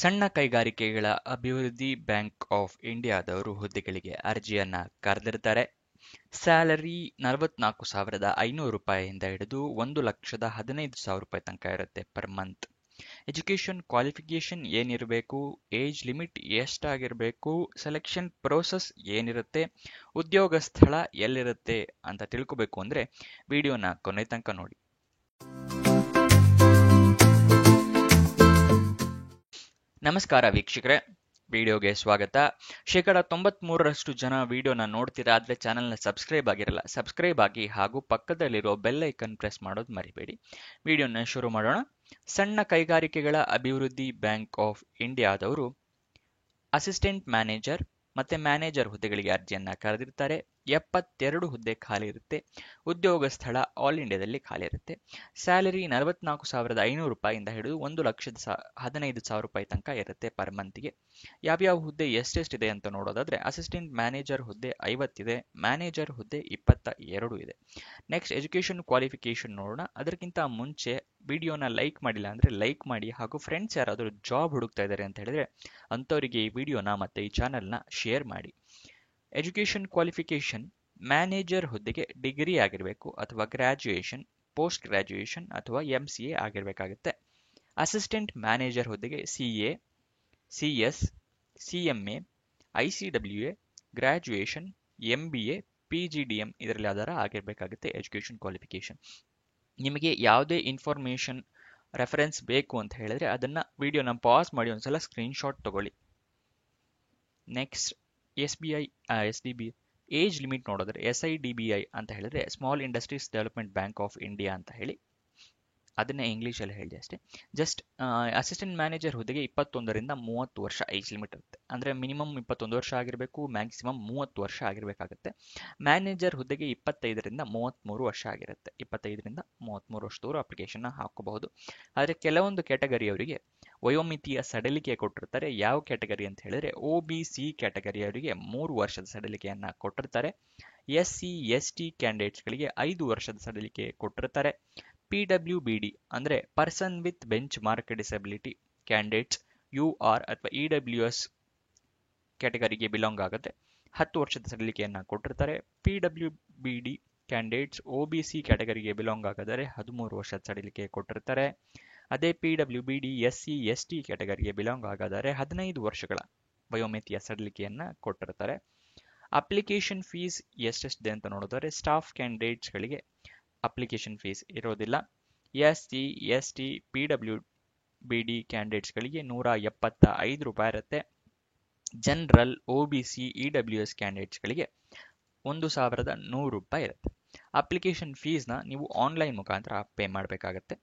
ಸಣ್ಣ ಕೈಗಾರಿಕೆಗಳ ಅಭಿವೃದ್ಧಿ ಬ್ಯಾಂಕ್ ಆಫ್ ಇಂಡಿಯಾದವರು ಹುದ್ದೆಗಳಿಗೆ ಅರ್ಜಿಯನ್ನ ಕರೆದಿರ್ತಾರೆ. ಸ್ಯಾಲರಿ 44,500 ರೂಪಾಯಿಯಿಂದ ಹಿಡಿದು 1,15,000 ರೂಪಾಯಿ ತನಕ ಇರುತ್ತೆ ಪರ್ ಮಂತ್. ಎಜುಕೇಶನ್ ಕ್ವಾಲಿಫಿಕೇಶನ್ ಏನಿರಬೇಕು, ಏಜ್ ಲಿಮಿಟ್ ಎಷ್ಟಾಗಿರಬೇಕು, ಸೆಲೆಕ್ಷನ್ ಪ್ರೋಸೆಸ್ ಏನಿರುತ್ತೆ, ಉದ್ಯೋಗ ಸ್ಥಳ ಎಲ್ಲಿರುತ್ತೆ ಅಂತ ತಿಳ್ಕೋಬೇಕು ಅಂದ್ರೆ ವಿಡಿಯೋನ ಕೊನೆ ತನಕ ನೋಡಿ. ನಮಸ್ಕಾರ ವೀಕ್ಷಕರೇ, ವಿಡಿಯೋಗೆ ಸ್ವಾಗತ. 93% ಜನ ವಿಡಿಯೋನ ನೋಡ್ತೀರಾ, ಆದ್ರೆ ಚಾನೆಲ್ನ ಸಬ್ಸ್ಕ್ರೈಬ್ ಆಗಿರಲ್ಲ. ಸಬ್ಸ್ಕ್ರೈಬ್ ಆಗಿ ಹಾಗೂ ಪಕ್ಕದಲ್ಲಿರೋ ಬೆಲ್ ಐಕನ್ ಪ್ರೆಸ್ ಮಾಡೋದು ಮರಿಬೇಡಿ. ವಿಡಿಯೋನ ಶುರು ಮಾಡೋಣ. ಸಣ್ಣ ಕೈಗಾರಿಕೆಗಳ ಅಭಿವೃದ್ಧಿ ಬ್ಯಾಂಕ್ ಆಫ್ ಇಂಡಿಯಾದವರು ಅಸಿಸ್ಟೆಂಟ್ ಮ್ಯಾನೇಜರ್ ಮತ್ತೆ ಮ್ಯಾನೇಜರ್ ಹುದ್ದೆಗಳಿಗೆ ಅರ್ಜಿಯನ್ನ ಕರೆದಿರ್ತಾರೆ. 72 ಹುದ್ದೆ ಖಾಲಿ ಇರುತ್ತೆ. ಉದ್ಯೋಗ ಸ್ಥಳ ಆಲ್ ಇಂಡಿಯಾದಲ್ಲಿ ಖಾಲಿ ಇರುತ್ತೆ. ಸ್ಯಾಲರಿ 44,500 ರೂಪಾಯಿಯಿಂದ ಹಿಡಿದು 1,15,000 ರೂಪಾಯಿ ತನಕ ಇರುತ್ತೆ ಪರ್ ಮಂತ್ಗೆ. ಯಾವ್ಯಾವ ಹುದ್ದೆ ಎಷ್ಟೆಷ್ಟಿದೆ ಅಂತ ನೋಡೋದಾದ್ರೆ, ಅಸಿಸ್ಟೆಂಟ್ ಮ್ಯಾನೇಜರ್ ಹುದ್ದೆ 50 ಇದೆ, ಮ್ಯಾನೇಜರ್ ಹುದ್ದೆ 22 ಇದೆ. ನೆಕ್ಸ್ಟ್ ಎಜುಕೇಶನ್ ಕ್ವಾಲಿಫಿಕೇಶನ್ ನೋಡೋಣ. ಅದಕ್ಕಿಂತ ಮುಂಚೆ ವಿಡಿಯೋನ ಲೈಕ್ ಮಾಡಿಲ್ಲ ಅಂದ್ರೆ ಲೈಕ್ ಮಾಡಿ, ಹಾಗೂ ಫ್ರೆಂಡ್ಸ್ ಯಾರಾದರೂ ಜಾಬ್ ಹುಡುಕ್ತಾ ಇದ್ದಾರೆ ಅಂತ ಹೇಳಿದ್ರೆ ಅಂಥವರಿಗೆ ಈ ವಿಡಿಯೋನ ಮತ್ತೆ ಈ ಚಾನೆಲ್ನ ಶೇರ್ ಮಾಡಿ. ಎಜುಕೇಶನ್ ಕ್ವಾಲಿಫಿಕೇಶನ್ ಮ್ಯಾನೇಜರ್ ಹುದ್ದೆಗೆ ಡಿಗ್ರಿ ಆಗಿರಬೇಕು ಅಥವಾ ಗ್ರಾಜ್ಯುಯೇಷನ್, ಪೋಸ್ಟ್ ಗ್ರಾಜ್ಯುಯೇಷನ್ ಅಥವಾ MCA ಆಗಿರಬೇಕಾಗುತ್ತೆ. ಅಸಿಸ್ಟೆಂಟ್ ಮ್ಯಾನೇಜರ್ ಹುದ್ದೆಗೆ CA, CS, CMA, ICWA, graduation, MBA, PGDM ಇದರಲ್ಲಿ ಯಾವ್ದಾರ ಆಗಿರಬೇಕಾಗುತ್ತೆ ಎಜುಕೇಶನ್ ಕ್ವಾಲಿಫಿಕೇಶನ್. ನಿಮಗೆ ಯಾವುದೇ ಇನ್ಫಾರ್ಮೇಶನ್ ರೆಫರೆನ್ಸ್ ಬೇಕು ಅಂತ ಹೇಳಿದ್ರೆ ಅದನ್ನ ವಿಡಿಯೋನ ಪಾಸ್ ಮಾಡಿ ಒಂದ್ಸಲ ಸ್ಕ್ರೀನ್ಶಾಟ್ ತಗೊಳ್ಳಿ. ನೆಕ್ಸ್ಟ್ SDB ಏಜ್ ಲಿಮಿಟ್ ನೋಡಿದ್ರೆ SIDBI ಅಂತ ಹೇಳಿದ್ರೆ small industries development bank of India ಅಂತ ಹೇಳಿ, ಅದನ್ನೇ ಇಂಗ್ಲೀಷಲ್ಲಿ ಹೇಳಿದೆ ಅಷ್ಟೇ. ಜಸ್ಟ್ ಅಸಿಸ್ಟೆಂಟ್ ಮ್ಯಾನೇಜರ್ ಹುದ್ದೆಗೆ 21ರಿಂದ 30 ವರ್ಷ ಏಜ್ ಲಿಮಿಟ್ ಇರುತ್ತೆ. ಅಂದರೆ ಮಿನಿಮಮ್ 21 ವರ್ಷ ಆಗಿರಬೇಕು, ಮ್ಯಾಕ್ಸಿಮಮ್ 30 ವರ್ಷ ಆಗಿರಬೇಕಾಗುತ್ತೆ. ಮ್ಯಾನೇಜರ್ ಹುದ್ದೆಗೆ 25ರಿಂದ 33 ವರ್ಷ ಆಗಿರುತ್ತೆ. 25ರಿಂದ 33 ವರ್ಷದವರು ಅಪ್ಲಿಕೇಶನ್ನ ಹಾಕೋಬಹುದು. ಆದರೆ ಕೆಲವೊಂದು ಕ್ಯಾಟಗರಿಯವರಿಗೆ ವಯೋಮಿತಿಯ ಸಡಿಲಿಕೆ ಕೊಟ್ಟಿರ್ತಾರೆ. ಯಾವ ಕ್ಯಾಟಗರಿ ಅಂತ ಹೇಳಿದ್ರೆ OBC ಕ್ಯಾಟಗರಿಯವರಿಗೆ 3 ವರ್ಷದ ಸಡಿಲಿಕೆಯನ್ನ ಕೊಟ್ಟಿರ್ತಾರೆ. SC ST ಕ್ಯಾಂಡಿಡೇಟ್ಸ್ಗಳಿಗೆ 5 ವರ್ಷದ ಸಡಿಲಿಕೆ ಕೊಟ್ಟಿರ್ತಾರೆ. PWBD ಅಂದ್ರೆ person with bench mark disability candidates UR ಅಥವಾ EWS ಕ್ಯಾಟಗರಿಗೆ ಬಿಲಾಂಗ್ ಆಗುತ್ತೆ, 10 ವರ್ಷದ ಸಡಿಲಿಕೆಯನ್ನ ಕೊಟ್ಟಿರ್ತಾರೆ. PWBD ಕ್ಯಾಂಡಿಡೇಟ್ಸ್ OBC ಕ್ಯಾಟಗರಿಗೆ ಬಿಲಾಂಗ್ ಆಗಿದ್ದಾರೆ, 13 ವರ್ಷದ ಸಡಿಲಿಕೆ ಕೊಟ್ಟಿರ್ತಾರೆ. ಅದೇ PWBD SC ST ಕ್ಯಾಟಗರಿಗೆ ಬಿಲಾಂಗ್ ಆಗಿದ್ದಾರೆ, 15 ವರ್ಷಗಳ ವಯೋಮಿತಿಯ ಸಡಿಲಿಕೆಯನ್ನ ಕೊಟ್ಟಿರ್ತಾರೆ. ಅಪ್ಲಿಕೇಶನ್ ಫೀಸ್ ಎಷ್ಟೆಷ್ಟಿದೆ ಅಂತ ನೋಡಿದ್ರೆ, ಸ್ಟಾಫ್ ಕ್ಯಾಂಡಿಡೇಟ್ಸ್ಗಳಿಗೆ ಅಪ್ಲಿಕೇಶನ್ ಫೀಸ್ ಇರೋದಿಲ್ಲ. SC ST PWBD ಕ್ಯಾಂಡಿಡೇಟ್ಸ್ಗಳಿಗೆ 175 ರೂಪಾಯಿ ಇರುತ್ತೆ. ಜನರಲ್ OBC EWS ಕ್ಯಾಂಡಿಡೇಟ್ಸ್ಗಳಿಗೆ 1,100 ರೂಪಾಯಿ ಇರುತ್ತೆ. ಅಪ್ಲಿಕೇಶನ್ ಫೀಸ್ನ ನೀವು ಆನ್ಲೈನ್ ಮುಖಾಂತರ ಪೇ ಮಾಡಬೇಕಾಗತ್ತೆ.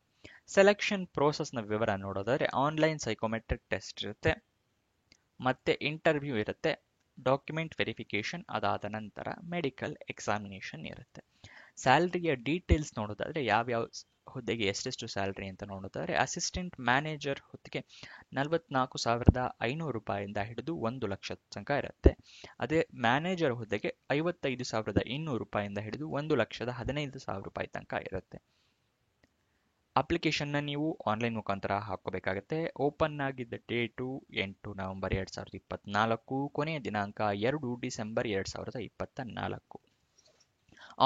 ಸೆಲೆಕ್ಷನ್ ಪ್ರೋಸೆಸ್ನ ವಿವರ ನೋಡೋದಾದ್ರೆ, ಆನ್ಲೈನ್ ಸೈಕೋಮೆಟ್ರಿಕ್ ಟೆಸ್ಟ್ ಇರುತ್ತೆ, ಮತ್ತೆ ಇಂಟರ್ವ್ಯೂ ಇರುತ್ತೆ, ಡಾಕ್ಯುಮೆಂಟ್ ವೆರಿಫಿಕೇಶನ್, ಅದಾದ ನಂತರ ಮೆಡಿಕಲ್ ಎಕ್ಸಾಮಿನೇಷನ್ ಇರುತ್ತೆ. ಸ್ಯಾಲರಿಯ ಡೀಟೇಲ್ಸ್ ನೋಡೋದಾದ್ರೆ, ಯಾವ್ಯಾವ ಹುದ್ದೆಗೆ ಎಷ್ಟೆಷ್ಟು ಸ್ಯಾಲರಿ ಅಂತ ನೋಡೋದಾದ್ರೆ, ಅಸಿಸ್ಟೆಂಟ್ ಮ್ಯಾನೇಜರ್ ಹುದ್ದೆಗೆ 44,500 ರೂಪಾಯಿಯಿಂದ ಹಿಡಿದು 1 ಲಕ್ಷ ತನಕ ಇರುತ್ತೆ. ಅದೇ ಮ್ಯಾನೇಜರ್ ಹುದ್ದೆಗೆ 55,200 ರೂಪಾಯಿಯಿಂದ ಹಿಡಿದು 1,15,000 ರೂಪಾಯಿ ತನಕ ಇರುತ್ತೆ. ಅಪ್ಲಿಕೇಶನ್ನ ನೀವು ಆನ್ಲೈನ್ ಮುಖಾಂತರ ಹಾಕೋಬೇಕಾಗತ್ತೆ. ಓಪನ್ ಆಗಿದ್ದ ಡೇಟು 8 ನವೆಂಬರ್ 2024, ಕೊನೆಯ ದಿನಾಂಕ 2 ಡಿಸೆಂಬರ್ 2024.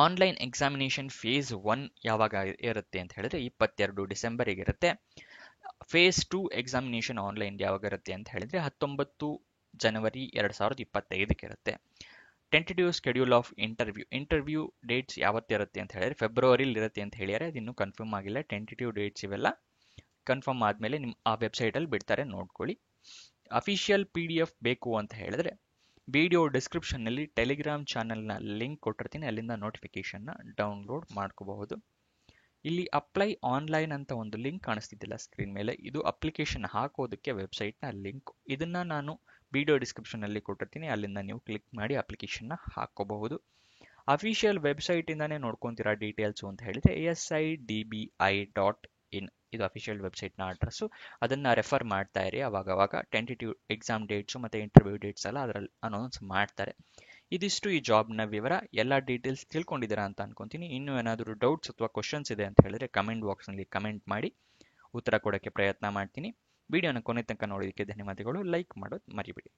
ಆನ್ಲೈನ್ ಎಕ್ಸಾಮಿನೇಷನ್ ಫೇಸ್ 1 ಯಾವಾಗ ಇರುತ್ತೆ ಅಂತ ಹೇಳಿದ್ರೆ 22 ಡಿಸೆಂಬರ್ಗೆ ಇರುತ್ತೆ. ಫೇಸ್ 2 ಎಕ್ಸಾಮಿನೇಷನ್ ಆನ್ಲೈನ್ ಯಾವಾಗ ಇರುತ್ತೆ ಅಂತ ಹೇಳಿದ್ರೆ 19 ಜನವರಿ 2025 ಇರುತ್ತೆ. Tentative schedule of interview dates ಯಾವತ್ತಿರುತ್ತೆ ಅಂತ ಹೇಳಿದ್ರೆ ಫೆಬ್ರವರಿಲಿ ಇರುತ್ತೆ ಅಂತ ಹೇಳಿದರೆ, ಅದಿನ್ನೂ ಕನ್ಫರ್ಮ್ ಆಗಿಲ್ಲ. ಟೆಂಟೇಟಿವ್ ಡೇಟ್ಸ್ ಇವೆಲ್ಲ ಕನ್ಫರ್ಮ್ ಆದಮೇಲೆ ನಿಮ್ಮ ಆ ವೆಬ್ಸೈಟಲ್ಲಿ ಬಿಡ್ತಾರೆ, ನೋಡ್ಕೊಳ್ಳಿ. ಅಫಿಷಿಯಲ್ PDF ಬೇಕು ಅಂತ ಹೇಳಿದ್ರೆ ವಿಡಿಯೋ ಡಿಸ್ಕ್ರಿಪ್ಷನ್ನಲ್ಲಿ ಟೆಲಿಗ್ರಾಮ್ ಚಾನಲ್ನ ಲಿಂಕ್ ಕೊಟ್ಟಿರ್ತೀನಿ, ಅಲ್ಲಿಂದ ನೋಟಿಫಿಕೇಶನ್ನ ಡೌನ್ಲೋಡ್ ಮಾಡ್ಕೋಬಹುದು. ಇಲ್ಲಿ ಅಪ್ಲೈ ಆನ್ಲೈನ್ ಅಂತ ಒಂದು ಲಿಂಕ್ ಕಾಣಿಸ್ತಿದ್ದಿಲ್ಲ ಸ್ಕ್ರೀನ್ ಮೇಲೆ, ಇದು ಅಪ್ಲಿಕೇಶನ್ ಹಾಕೋದಕ್ಕೆ ವೆಬ್ಸೈಟ್ನ ಲಿಂಕ್. ಇದನ್ನ ನಾನು ವಿಡಿಯೋ ಡಿಸ್ಕ್ರಿಪ್ಷನ್ನಲ್ಲಿ ಕೊಟ್ಟಿರ್ತೀನಿ, ಅಲ್ಲಿಂದ ನೀವು ಕ್ಲಿಕ್ ಮಾಡಿ ಅಪ್ಲಿಕೇಶನ್ನ ಹಾಕೋಬಹುದು. ಅಫಿಷಿಯಲ್ ವೆಬ್ಸೈಟ್ ಇಂದಾನೇ ನೋಡ್ಕೊಂತೀರಾ ಡೀಟೇಲ್ಸು ಅಂತ ಹೇಳಿದ್ರೆ SIDBI.in ಇದು ಅಫಿಷಿಯಲ್ ವೆಬ್ಸೈಟ್ನ ಅಡ್ರೆಸ್ಸು. ಅದನ್ನ ರೆಫರ್ ಮಾಡ್ತಾ ಇರಿ. ಅವಾಗವಾಗ ಟೆಂಟೇಟಿವ್ ಎಕ್ಸಾಮ್ ಡೇಟ್ಸು ಮತ್ತು ಇಂಟರ್ವ್ಯೂ ಡೇಟ್ಸ್ ಎಲ್ಲ ಅದರಲ್ಲಿ ಅನೌನ್ಸ್ ಮಾಡ್ತಾರೆ. ಇದಿಷ್ಟು ಈ ಜಾಬ್ನ ವಿವರ. ಎಲ್ಲ ಡೀಟೇಲ್ಸ್ ತಿಳ್ಕೊಂಡಿದ್ದೀರಾ ಅಂತ ಅನ್ಕೊಂತೀನಿ. ಇನ್ನೂ ಏನಾದರೂ ಡೌಟ್ಸ್ ಅಥವಾ ಕ್ವಶನ್ಸ್ ಇದೆ ಅಂತ ಹೇಳಿದ್ರೆ ಕಮೆಂಟ್ ಬಾಕ್ಸ್ನಲ್ಲಿ ಕಮೆಂಟ್ ಮಾಡಿ, ಉತ್ತರ ಕೊಡೋಕ್ಕೆ ಪ್ರಯತ್ನ ಮಾಡ್ತೀನಿ. ವಿಡಿಯೋನ ಕೊನೆ ತನಕ ನೋಡೋದಕ್ಕೆ ಧನ್ಯವಾದಗಳು. ಲೈಕ್ ಮಾಡೋದು ಮರಿಬೇಡಿ.